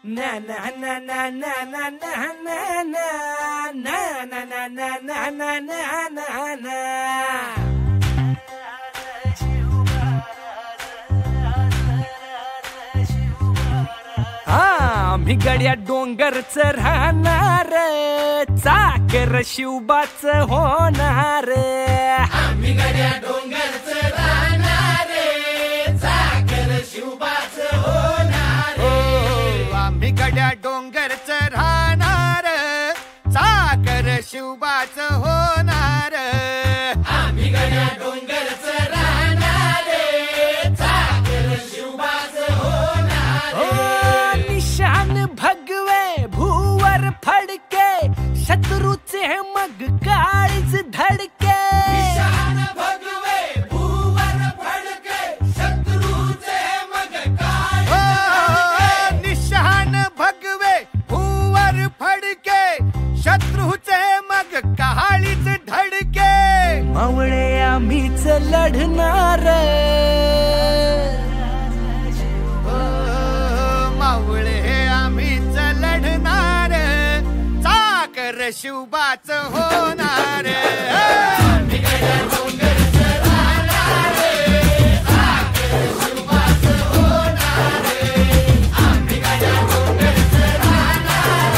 na na na na na na na na na na na na na na na na na. आम्ही गड्या डोंगरच राहणार, चाकर शिवबाच होणार. आम्ही गड्या डोंगरच राहणार, चाकर शिवबाच होणार. आम्ही गड्या डोंगरच राहणार, चाकर शिवबाच होणार. आम्ही गड्या डोंगरच राहणार, चाकर शिवबाच होणार. निशान भगवे भूवर फडके, शत्रूचे मग काळीज धडके. निशान भगवे भूवर फडके, शत्रूचे मग काळीज. निशान भगवे भूवर फडके, शत्रूचे मग काळीज धडके. मावळे आम्हीच लढणार, मावळे आम्हीच लढणार, चाकर शिवबाच होणार. आम्ही गड्या डोंगरच राहणार, चाकर शिवबाच होणार. आम्ही गड्या डोंगरच राहणार,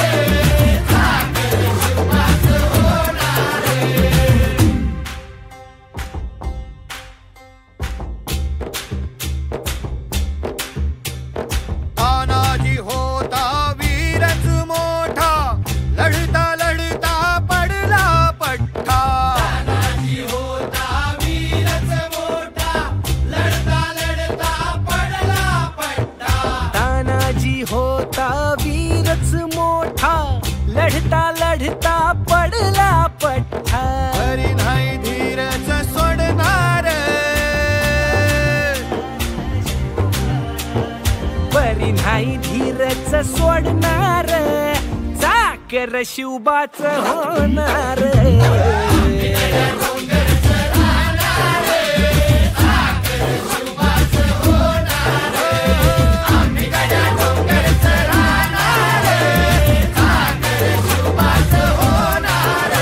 चाकर शिवबाच होणार. तानाजी होता वीरच मोठा, लढता लढता पडला पठ्ठा. तानाजी होता वीरच मोठा, लढता लढता पडला पट्टा. तानाजी होता वीरच मोठा, लढता लढता पडला पठ्ठा. हरी नाही धीरच सोडणार, परी नाही धीरच सोडणार, चाकर शिवबाच होणार. डोंगरच राहणार, चाकर शिवबाच होणार. आम्ही गड्या डोंगरच राहणार, चाकर शिवबाच होणार.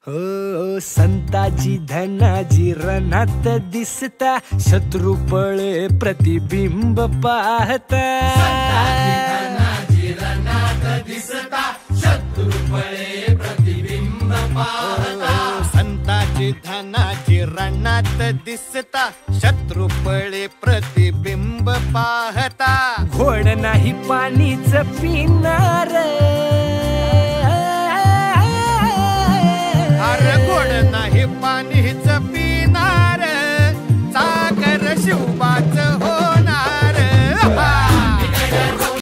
हो संताजी धनाजी रणात दिसता, शत्रू पळे प्रतिबिंब पाहता. धनाजी रणात दिसता, शत्रू पळे प्रतिबिंब पाहता. संताची धनाची रणात दिसता, शत्रू पळे प्रतिबिंब पाहता. घोड नाही पाणीच पिणार,